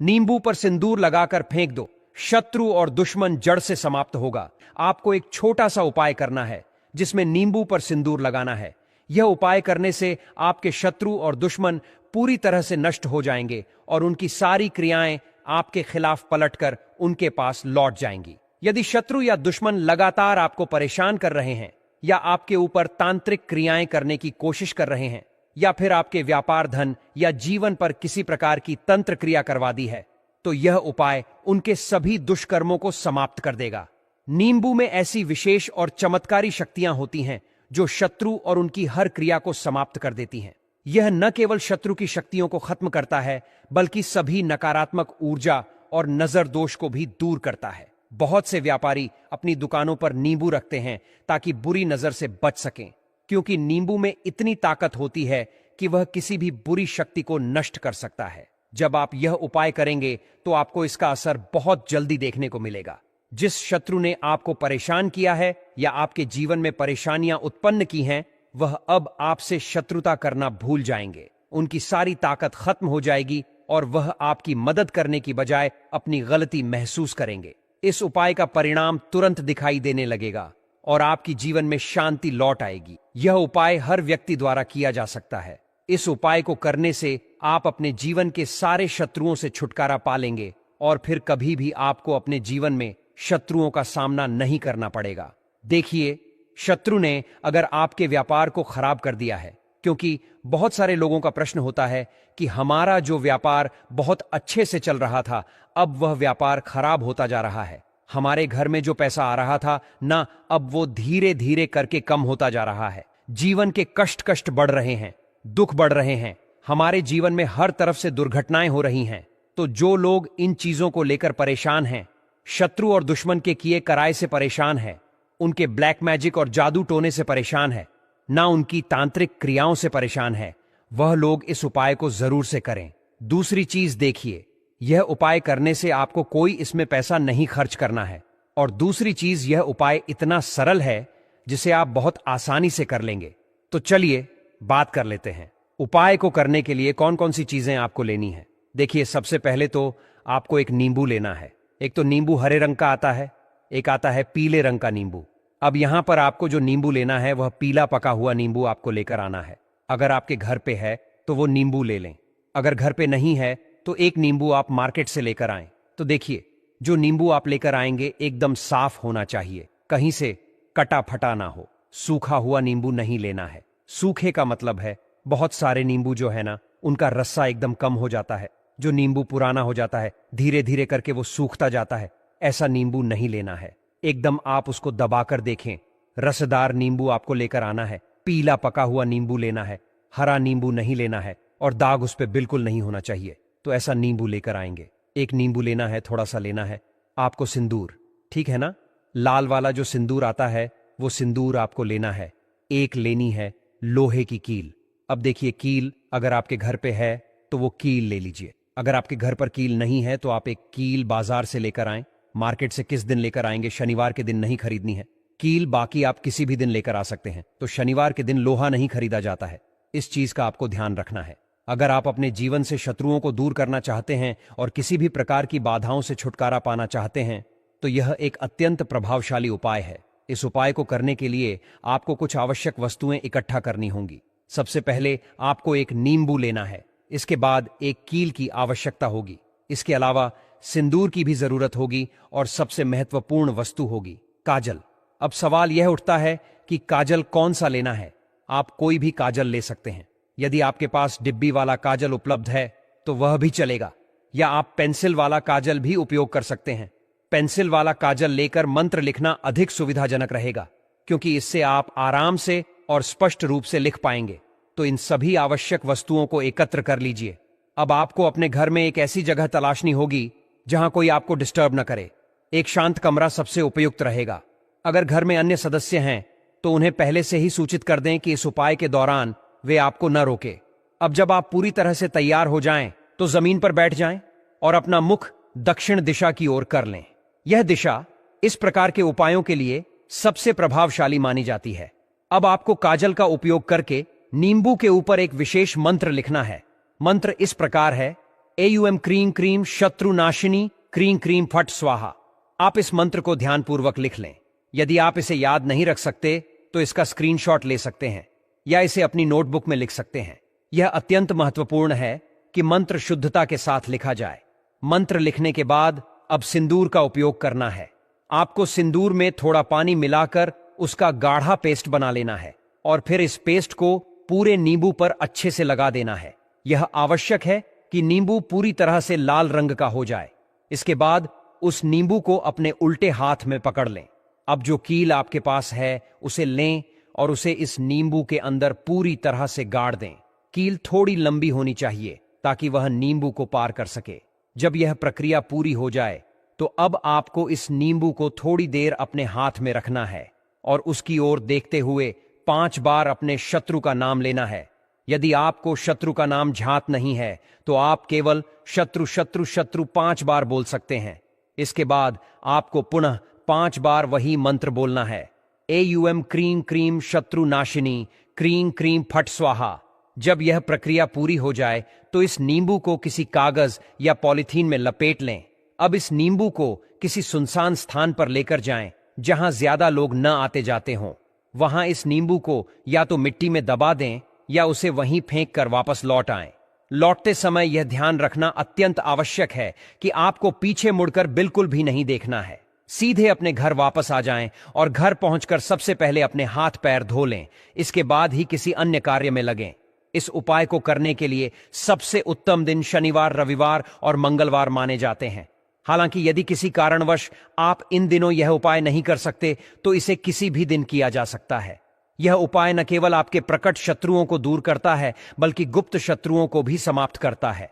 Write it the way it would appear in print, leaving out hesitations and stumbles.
नींबू पर सिंदूर लगाकर फेंक दो, शत्रु और दुश्मन जड़ से समाप्त होगा। आपको एक छोटा सा उपाय करना है जिसमें नींबू पर सिंदूर लगाना है। यह उपाय करने से आपके शत्रु और दुश्मन पूरी तरह से नष्ट हो जाएंगे और उनकी सारी क्रियाएं आपके खिलाफ पलटकर उनके पास लौट जाएंगी। यदि शत्रु या दुश्मन लगातार आपको परेशान कर रहे हैं या आपके ऊपर तांत्रिक क्रियाएं करने की कोशिश कर रहे हैं या फिर आपके व्यापार, धन या जीवन पर किसी प्रकार की तंत्र क्रिया करवा दी है, तो यह उपाय उनके सभी दुष्कर्मों को समाप्त कर देगा। नींबू में ऐसी विशेष और चमत्कारी शक्तियां होती हैं जो शत्रु और उनकी हर क्रिया को समाप्त कर देती हैं। यह न केवल शत्रु की शक्तियों को खत्म करता है बल्कि सभी नकारात्मक ऊर्जा और नजर दोष को भी दूर करता है। बहुत से व्यापारी अपनी दुकानों पर नींबू रखते हैं ताकि बुरी नजर से बच सकें, क्योंकि नींबू में इतनी ताकत होती है कि वह किसी भी बुरी शक्ति को नष्ट कर सकता है। जब आप यह उपाय करेंगे तो आपको इसका असर बहुत जल्दी देखने को मिलेगा। जिस शत्रु ने आपको परेशान किया है या आपके जीवन में परेशानियां उत्पन्न की हैं, वह अब आपसे शत्रुता करना भूल जाएंगे। उनकी सारी ताकत खत्म हो जाएगी और वह आपकी मदद करने की बजाय अपनी गलती महसूस करेंगे। इस उपाय का परिणाम तुरंत दिखाई देने लगेगा और आपकी जीवन में शांति लौट आएगी। यह उपाय हर व्यक्ति द्वारा किया जा सकता है। इस उपाय को करने से आप अपने जीवन के सारे शत्रुओं से छुटकारा पा लेंगे और फिर कभी भी आपको अपने जीवन में शत्रुओं का सामना नहीं करना पड़ेगा। देखिए, शत्रु ने अगर आपके व्यापार को खराब कर दिया है, क्योंकि बहुत सारे लोगों का प्रश्न होता है कि हमारा जो व्यापार बहुत अच्छे से चल रहा था, अब वह व्यापार खराब होता जा रहा है। हमारे घर में जो पैसा आ रहा था ना, अब वो धीरे धीरे करके कम होता जा रहा है। जीवन के कष्ट बढ़ रहे हैं, दुख बढ़ रहे हैं, हमारे जीवन में हर तरफ से दुर्घटनाएं हो रही हैं। तो जो लोग इन चीजों को लेकर परेशान हैं, शत्रु और दुश्मन के किए कराए से परेशान है, उनके ब्लैक मैजिक और जादू टोने से परेशान है, ना उनकी तांत्रिक क्रियाओं से परेशान है, वह लोग इस उपाय को जरूर से करें। दूसरी चीज देखिए, यह उपाय करने से आपको कोई इसमें पैसा नहीं खर्च करना है। और दूसरी चीज, यह उपाय इतना सरल है जिसे आप बहुत आसानी से कर लेंगे। तो चलिए बात कर लेते हैं उपाय को करने के लिए कौन कौन सी चीजें आपको लेनी है। देखिए, सबसे पहले तो आपको एक नींबू लेना है। एक तो नींबू हरे रंग का आता है, एक आता है पीले रंग का नींबू। अब यहां पर आपको जो नींबू लेना है वह पीला पका हुआ नींबू आपको लेकर आना है। अगर आपके घर पे है तो वो नींबू ले लें। अगर घर पे नहीं है तो एक नींबू आप मार्केट से लेकर आएं। तो देखिए, जो नींबू आप लेकर आएंगे एकदम साफ होना चाहिए, कहीं से कटा फटा ना हो। सूखा हुआ नींबू नहीं लेना है। सूखे का मतलब है बहुत सारे नींबू जो है ना, उनका रस्सा एकदम कम हो जाता है, जो नींबू पुराना हो जाता है, धीरे धीरे करके वो सूखता जाता है। ऐसा नींबू नहीं लेना है। एकदम आप उसको दबाकर देखें, रसदार नींबू आपको लेकर आना है। पीला पका हुआ नींबू लेना है, हरा नींबू नहीं लेना है और दाग उस पर बिल्कुल नहीं होना चाहिए। तो ऐसा नींबू लेकर आएंगे। एक नींबू लेना है, थोड़ा सा लेना है। आपको सिंदूर, ठीक है ना, लाल वाला जो सिंदूर आता है वो सिंदूर आपको लेना है। एक लेनी है लोहे की कील। अब देखिए, कील अगर आपके घर पे है तो वो कील ले लीजिए। अगर आपके घर पर कील नहीं है तो आप एक कील बाजार से लेकर आएं। मार्केट से किस दिन लेकर आएंगे? शनिवार के दिन नहीं खरीदनी है कील, बाकी आप किसी भी दिन लेकर आ सकते हैं। तो शनिवार के दिन लोहा नहीं खरीदा जाता है, इस चीज का आपको ध्यान रखना है। अगर आप अपने जीवन से शत्रुओं को दूर करना चाहते हैं और किसी भी प्रकार की बाधाओं से छुटकारा पाना चाहते हैं तो यह एक अत्यंत प्रभावशाली उपाय है। इस उपाय को करने के लिए आपको कुछ आवश्यक वस्तुएं इकट्ठा करनी होंगी। सबसे पहले आपको एक नींबू लेना है। इसके बाद एक कील की आवश्यकता होगी। इसके अलावा सिंदूर की भी जरूरत होगी और सबसे महत्वपूर्ण वस्तु होगी काजल। अब सवाल यह उठता है कि काजल कौन सा लेना है? आप कोई भी काजल ले सकते हैं। यदि आपके पास डिब्बी वाला काजल उपलब्ध है तो वह भी चलेगा, या आप पेंसिल वाला काजल भी उपयोग कर सकते हैं। पेंसिल वाला काजल लेकर मंत्र लिखना अधिक सुविधाजनक रहेगा, क्योंकि इससे आप आराम से और स्पष्ट रूप से लिख पाएंगे। तो इन सभी आवश्यक वस्तुओं को एकत्र कर लीजिए। अब आपको अपने घर में एक ऐसी जगह तलाशनी होगी जहां कोई आपको डिस्टर्ब न करे। एक शांत कमरा सबसे उपयुक्त रहेगा। अगर घर में अन्य सदस्य हैं तो उन्हें पहले से ही सूचित कर दें कि इस उपाय के दौरान वे आपको न रोके। अब जब आप पूरी तरह से तैयार हो जाएं तो जमीन पर बैठ जाएं और अपना मुख दक्षिण दिशा की ओर कर लें। यह दिशा इस प्रकार के उपायों के लिए सबसे प्रभावशाली मानी जाती है। अब आपको काजल का उपयोग करके नींबू के ऊपर एक विशेष मंत्र लिखना है। मंत्र इस प्रकार है: AUM क्रीम क्रीम शत्रु नाशिनी क्रीम क्रीम फट स्वाहा। आप इस मंत्र को ध्यानपूर्वक लिख लें। यदि आप इसे याद नहीं रख सकते तो इसका स्क्रीनशॉट ले सकते हैं या इसे अपनी नोटबुक में लिख सकते हैं। यह अत्यंत महत्वपूर्ण है कि मंत्र शुद्धता के साथ लिखा जाए। मंत्र लिखने के बाद अब सिंदूर का उपयोग करना है। आपको सिंदूर में थोड़ा पानी मिलाकर उसका गाढ़ा पेस्ट बना लेना है और फिर इस पेस्ट को पूरे नींबू पर अच्छे से लगा देना है। यह आवश्यक है कि नींबू पूरी तरह से लाल रंग का हो जाए। इसके बाद उस नींबू को अपने उल्टे हाथ में पकड़ लें। अब जो कील आपके पास है उसे लें और उसे इस नींबू के अंदर पूरी तरह से गाड़ दें। कील थोड़ी लंबी होनी चाहिए ताकि वह नींबू को पार कर सके। जब यह प्रक्रिया पूरी हो जाए तो अब आपको इस नींबू को थोड़ी देर अपने हाथ में रखना है और उसकी ओर देखते हुए 5 बार अपने शत्रु का नाम लेना है। यदि आपको शत्रु का नाम ज्ञात नहीं है तो आप केवल शत्रु शत्रु शत्रु 5 बार बोल सकते हैं। इसके बाद आपको पुनः 5 बार वही मंत्र बोलना है। AUM क्रीम क्रीम शत्रु नाशिनी क्रीम क्रीम फट स्वाहा। जब यह प्रक्रिया पूरी हो जाए तो इस नींबू को किसी कागज या पॉलिथीन में लपेट लें। अब इस नींबू को किसी सुनसान स्थान पर लेकर जाएं जहां ज्यादा लोग न आते जाते हों। वहां इस नींबू को या तो मिट्टी में दबा दें या उसे वहीं फेंक कर वापस लौट आएं। लौटते समय यह ध्यान रखना अत्यंत आवश्यक है कि आपको पीछे मुड़कर बिल्कुल भी नहीं देखना है। सीधे अपने घर वापस आ जाएं और घर पहुंचकर सबसे पहले अपने हाथ पैर धो लें। इसके बाद ही किसी अन्य कार्य में लगें। इस उपाय को करने के लिए सबसे उत्तम दिन शनिवार, रविवार और मंगलवार माने जाते हैं। हालांकि यदि किसी कारणवश आप इन दिनों यह उपाय नहीं कर सकते तो इसे किसी भी दिन किया जा सकता है। यह उपाय न केवल आपके प्रकट शत्रुओं को दूर करता है बल्कि गुप्त शत्रुओं को भी समाप्त करता है।